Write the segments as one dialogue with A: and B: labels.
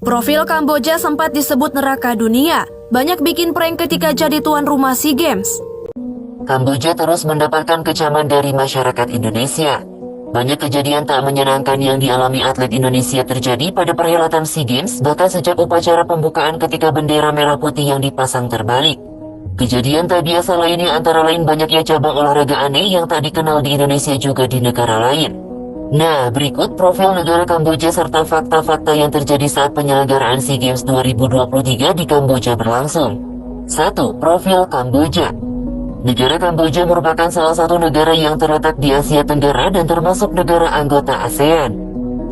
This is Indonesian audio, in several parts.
A: Profil Kamboja sempat disebut neraka dunia, banyak bikin prank ketika jadi tuan rumah SEA Games.
B: Kamboja terus mendapatkan kecaman dari masyarakat Indonesia. Banyak kejadian tak menyenangkan yang dialami atlet Indonesia terjadi pada perhelatan SEA Games, bahkan sejak upacara pembukaan ketika bendera merah putih yang dipasang terbalik. Kejadian tak biasa lainnya antara lain banyaknya cabang olahraga aneh yang tak dikenal di Indonesia juga di negara lain. Nah, berikut profil negara Kamboja serta fakta-fakta yang terjadi saat penyelenggaraan SEA Games 2023 di Kamboja berlangsung. 1. Profil Kamboja. Negara Kamboja merupakan salah satu negara yang terletak di Asia Tenggara dan termasuk negara anggota ASEAN.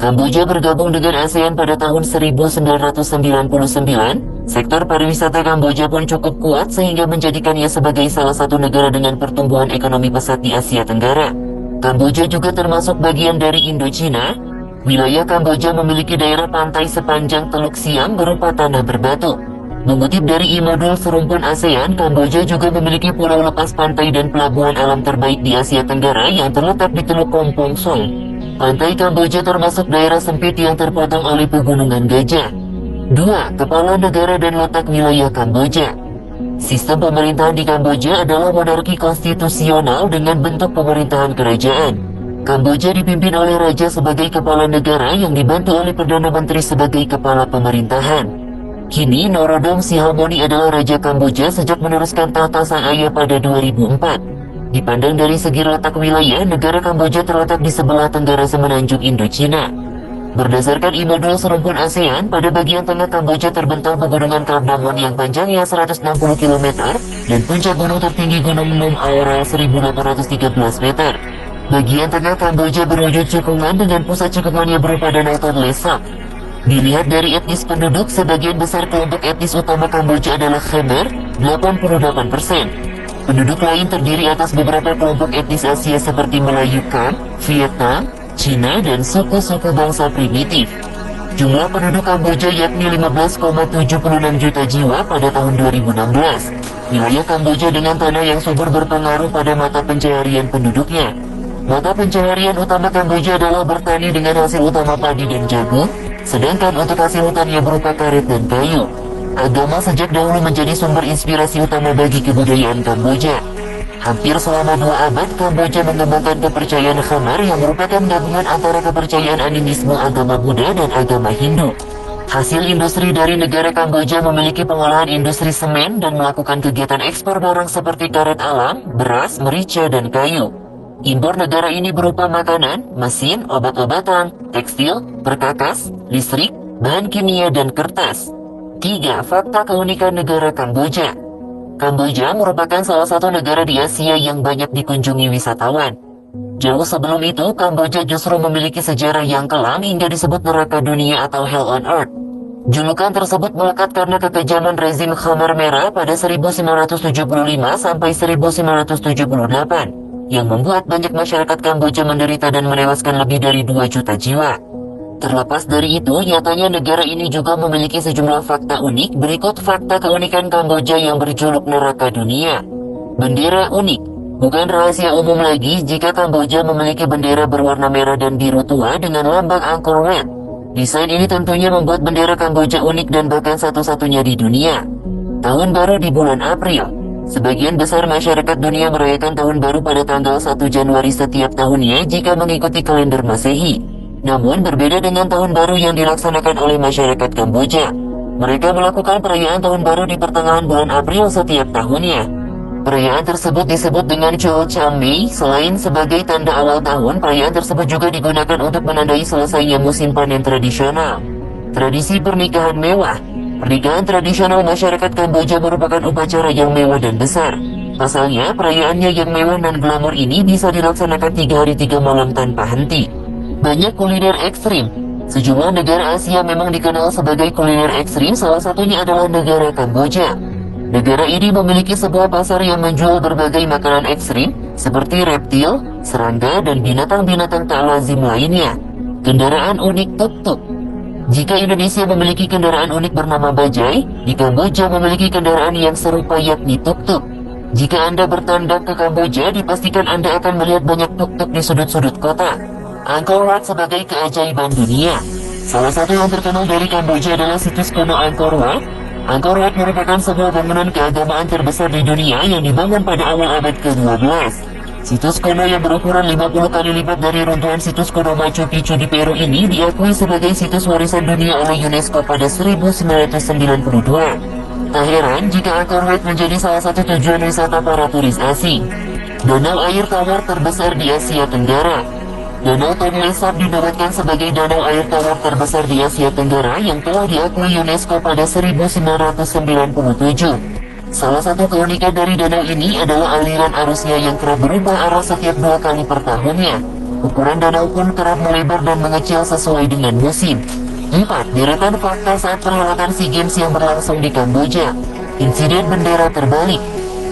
B: Kamboja bergabung dengan ASEAN pada tahun 1999. Sektor pariwisata Kamboja pun cukup kuat sehingga menjadikannya sebagai salah satu negara dengan pertumbuhan ekonomi pesat di Asia Tenggara. Kamboja juga termasuk bagian dari Indochina. Wilayah Kamboja memiliki daerah pantai sepanjang Teluk Siam berupa tanah berbatu. Mengutip dari e-modul serumpun ASEAN, Kamboja juga memiliki pulau lepas pantai dan pelabuhan alam terbaik di Asia Tenggara yang terletak di Teluk Kompong Som. Pantai Kamboja termasuk daerah sempit yang terpotong oleh pegunungan gajah. 2. Kepala negara dan letak wilayah Kamboja. Sistem pemerintahan di Kamboja adalah monarki konstitusional dengan bentuk pemerintahan kerajaan. Kamboja dipimpin oleh raja sebagai kepala negara yang dibantu oleh Perdana Menteri sebagai kepala pemerintahan. Kini Norodom Sihamoni adalah raja Kamboja sejak meneruskan tahta sang ayah pada 2004. Dipandang dari segi letak wilayah, negara Kamboja terletak di sebelah tenggara semenanjung Indochina. Berdasarkan e-modul serumpun ASEAN, pada bagian tengah Kamboja terbentang pegunungan Kardamon yang panjangnya 160 km dan puncak gunung tertinggi Gunung Num Aora 1813 meter. Bagian tengah Kamboja berwujud cekungan dengan pusat cekungannya berupa danau Tonle Sap. Dilihat dari etnis penduduk, sebagian besar kelompok etnis utama Kamboja adalah Khmer, 88%. Penduduk lain terdiri atas beberapa kelompok etnis Asia seperti Melayu Kam, Vietnam, Cina, dan suku-suku bangsa primitif. Jumlah penduduk Kamboja yakni 15,76 juta jiwa pada tahun 2016. Wilayah Kamboja dengan tanah yang subur berpengaruh pada mata pencaharian penduduknya. Mata pencaharian utama Kamboja adalah bertani dengan hasil utama padi dan jagung, sedangkan untuk hasil hutannya berupa karet dan kayu. Agama sejak dahulu menjadi sumber inspirasi utama bagi kebudayaan Kamboja. Hampir selama 2 abad, Kamboja mengembangkan kepercayaan Khmer yang merupakan gabungan antara kepercayaan animisme agama Buddha dan agama Hindu. Hasil industri dari negara Kamboja memiliki pengolahan industri semen dan melakukan kegiatan ekspor barang seperti karet alam, beras, merica, dan kayu. Impor negara ini berupa makanan, mesin, obat-obatan, tekstil, perkakas, listrik, bahan kimia, dan kertas. 3. Fakta keunikan negara Kamboja. Kamboja merupakan salah satu negara di Asia yang banyak dikunjungi wisatawan. Jauh sebelum itu, Kamboja justru memiliki sejarah yang kelam hingga disebut neraka dunia atau Hell on Earth. Julukan tersebut melekat karena kekejaman rezim Khmer Merah pada 1975 sampai 1978, yang membuat banyak masyarakat Kamboja menderita dan menewaskan lebih dari 2 juta jiwa. Terlepas dari itu, nyatanya negara ini juga memiliki sejumlah fakta unik. Berikut fakta keunikan Kamboja yang berjuluk neraka dunia. Bendera unik. Bukan rahasia umum lagi jika Kamboja memiliki bendera berwarna merah dan biru tua dengan lambang Angkor Wat. Desain ini tentunya membuat bendera Kamboja unik dan bahkan satu-satunya di dunia. Tahun baru di bulan April. Sebagian besar masyarakat dunia merayakan tahun baru pada tanggal 1 Januari setiap tahunnya jika mengikuti kalender Masehi. Namun berbeda dengan tahun baru yang dilaksanakan oleh masyarakat Kamboja. Mereka melakukan perayaan tahun baru di pertengahan bulan April setiap tahunnya. Perayaan tersebut disebut dengan Chol Cham Mei. Selain sebagai tanda awal tahun, perayaan tersebut juga digunakan untuk menandai selesainya musim panen tradisional. Tradisi pernikahan mewah. Pernikahan tradisional masyarakat Kamboja merupakan upacara yang mewah dan besar. Pasalnya, perayaannya yang mewah dan glamor ini bisa dilaksanakan 3 hari 3 malam tanpa henti. Banyak kuliner ekstrim. Sejumlah negara Asia memang dikenal sebagai kuliner ekstrim, salah satunya adalah negara Kamboja. Negara ini memiliki sebuah pasar yang menjual berbagai makanan ekstrim, seperti reptil, serangga, dan binatang-binatang tak lazim lainnya. Kendaraan unik tuk-tuk. Jika Indonesia memiliki kendaraan unik bernama bajai, di Kamboja memiliki kendaraan yang serupa yakni tuk-tuk. Jika Anda bertandang ke Kamboja, dipastikan Anda akan melihat banyak tuk-tuk di sudut-sudut kota. Angkor Wat sebagai keajaiban dunia. Salah satu yang terkenal dari Kamboja adalah situs kuno Angkor Wat. Angkor Wat merupakan sebuah bangunan keagamaan terbesar di dunia yang dibangun pada awal abad ke-12. Situs kuno yang berukuran 50 kali lipat dari runtuhan situs kuno Machu Picchu di Peru ini diakui sebagai situs warisan dunia oleh UNESCO pada 1992. Tak heran jika Angkor Wat menjadi salah satu tujuan wisata para turis asing. Danau air tawar terbesar di Asia Tenggara. Danau Tonle Sap dinobatkan sebagai danau air tawar terbesar di Asia Tenggara yang telah diakui UNESCO pada 1997. Salah satu keunikan dari danau ini adalah aliran arusnya yang kerap berubah arah setiap 2 kali per tahunnya. Ukuran danau pun kerap melebar dan mengecil sesuai dengan musim. 4. Deretan fakta saat perhelatan SEA Games yang berlangsung di Kamboja. Insiden bendera terbalik.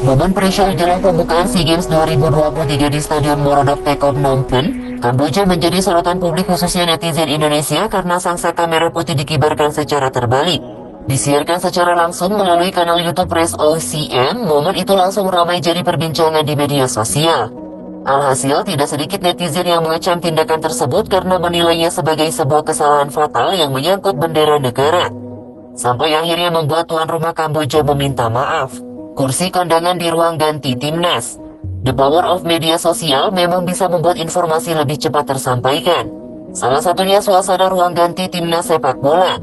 B: Momen pre-show jelang pembukaan SEA Games 2023 di Stadion Morodok Tekom Phnom Penh, Kamboja menjadi sorotan publik khususnya netizen Indonesia karena sangsaka merah putih dikibarkan secara terbalik. Disiarkan secara langsung melalui kanal YouTube Press OCM, momen itu langsung ramai jadi perbincangan di media sosial. Alhasil, tidak sedikit netizen yang mengecam tindakan tersebut karena menilainya sebagai sebuah kesalahan fatal yang menyangkut bendera negara. Sampai akhirnya membuat tuan rumah Kamboja meminta maaf. Kursi kondangan di ruang ganti timnas. The power of media sosial memang bisa membuat informasi lebih cepat tersampaikan. Salah satunya suasana ruang ganti timnas sepak bola.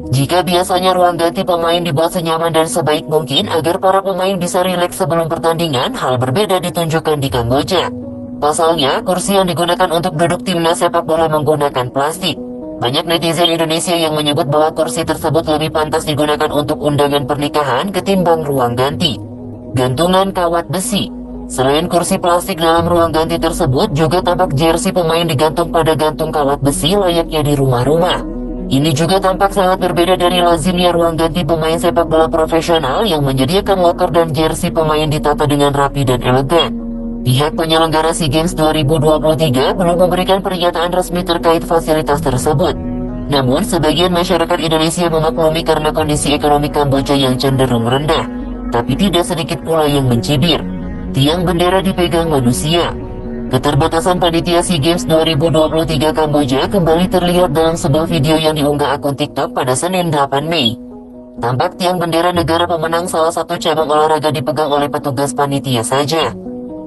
B: Jika biasanya ruang ganti pemain dibuat senyaman dan sebaik mungkin agar para pemain bisa rileks sebelum pertandingan, hal berbeda ditunjukkan di Kamboja. Pasalnya, kursi yang digunakan untuk duduk timnas sepak bola menggunakan plastik. Banyak netizen Indonesia yang menyebut bahwa kursi tersebut lebih pantas digunakan untuk undangan pernikahan ketimbang ruang ganti. Gantungan kawat besi. Selain kursi plastik dalam ruang ganti tersebut, juga tampak jersey pemain digantung pada gantung kawat besi layaknya di rumah-rumah. Ini juga tampak sangat berbeda dari lazimnya ruang ganti pemain sepak bola profesional yang menyediakan loker dan jersey pemain ditata dengan rapi dan elegan. Pihak penyelenggara SEA Games 2023 belum memberikan pernyataan resmi terkait fasilitas tersebut. Namun, sebagian masyarakat Indonesia memaklumi karena kondisi ekonomi Kamboja yang cenderung rendah. Tapi tidak sedikit pula yang mencibir. Tiang bendera dipegang manusia. Keterbatasan panitia SEA Games 2023 Kamboja kembali terlihat dalam sebuah video yang diunggah akun TikTok pada Senin 8 Mei. Tampak tiang bendera negara pemenang salah satu cabang olahraga dipegang oleh petugas panitia saja.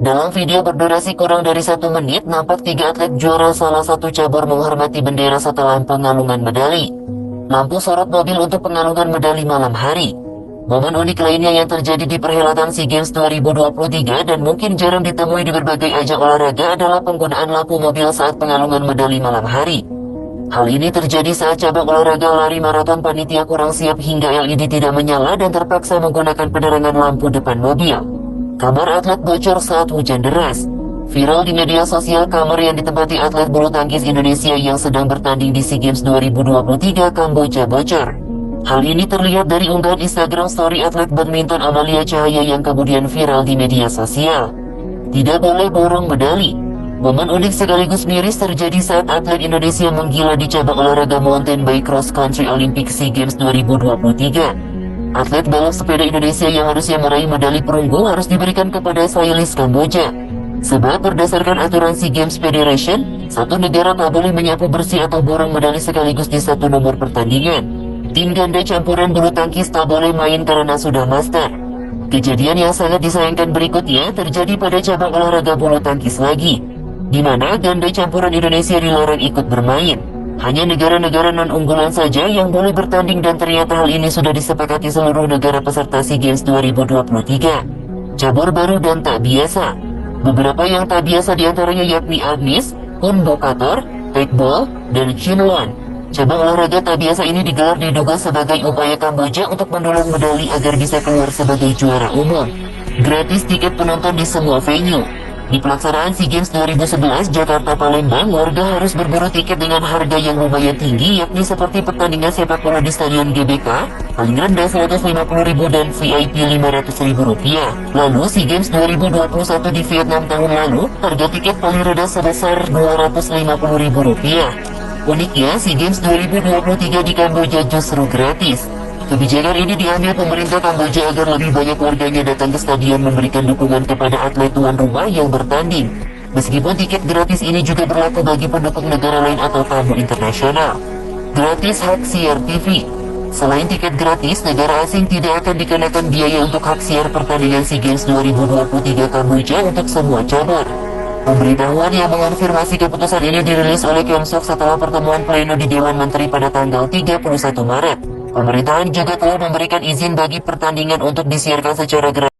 B: Dalam video berdurasi kurang dari 1 menit, nampak 3 atlet juara salah satu cabur menghormati bendera setelah pengalungan medali. Lampu sorot mobil untuk pengalungan medali malam hari. Momen unik lainnya yang terjadi di perhelatan SEA Games 2023 dan mungkin jarang ditemui di berbagai ajang olahraga adalah penggunaan lampu mobil saat pengalungan medali malam hari. Hal ini terjadi saat cabang olahraga lari maraton panitia kurang siap hingga LED tidak menyala dan terpaksa menggunakan penerangan lampu depan mobil. Kamar atlet bocor saat hujan deras. Viral di media sosial kamar yang ditempati atlet bulu tangkis Indonesia yang sedang bertanding di SEA Games 2023 Kamboja bocor. Hal ini terlihat dari unggahan Instagram story atlet badminton Amalia Cahaya yang kemudian viral di media sosial. Tidak boleh borong medali. Momen unik sekaligus miris terjadi saat atlet Indonesia menggila di cabang olahraga mountain bike cross country Olympic SEA Games 2023. Atlet balap sepeda Indonesia yang harusnya meraih medali perunggu harus diberikan kepada stylist Kamboja. Sebab berdasarkan aturan SEA Games Federation, satu negara tak boleh menyapu bersih atau borong medali sekaligus di satu nomor pertandingan. Tim ganda campuran bulu tangkis tak boleh main karena sudah master. Kejadian yang sangat disayangkan berikutnya terjadi pada cabang olahraga bulu tangkis lagi, di mana ganda campuran Indonesia dilarang ikut bermain. Hanya negara-negara non-unggulan saja yang boleh bertanding dan ternyata hal ini sudah disepakati seluruh negara peserta SEA Games 2023. Cabur baru dan tak biasa. Beberapa yang tak biasa diantaranya yakni Agnes, Kun Bokator, Tekbol, dan Chinlon. Cabang olahraga tak biasa ini digelar diduga sebagai upaya Kamboja untuk mendulang medali agar bisa keluar sebagai juara umum. Gratis tiket penonton di semua venue. Di pelaksanaan SEA Games 2011 Jakarta Palembang, warga harus berburu tiket dengan harga yang lumayan tinggi, yakni seperti pertandingan sepak bola di Stadion GBK, paling rendah Rp150.000 dan VIP Rp500.000. Lalu SEA Games 2021 di Vietnam tahun lalu, harga tiket paling rendah sebesar Rp250.000. Uniknya, SEA Games 2023 di Kamboja justru gratis. Kebijakan ini diambil pemerintah Kamboja agar lebih banyak warganya datang ke stadion memberikan dukungan kepada atlet tuan rumah yang bertanding. Meskipun tiket gratis ini juga berlaku bagi pendukung negara lain atau tamu internasional. Gratis hak siar TV. Selain tiket gratis, negara asing tidak akan dikenakan biaya untuk hak siar pertandingan SEA Games 2023 Kamboja untuk semua cabur. Pemberitahuan yang mengonfirmasi keputusan ini dirilis oleh Keomsok setelah pertemuan pleno di Dewan Menteri pada tanggal 31 Maret. Pemerintahan juga telah memberikan izin bagi pertandingan untuk disiarkan secara gratis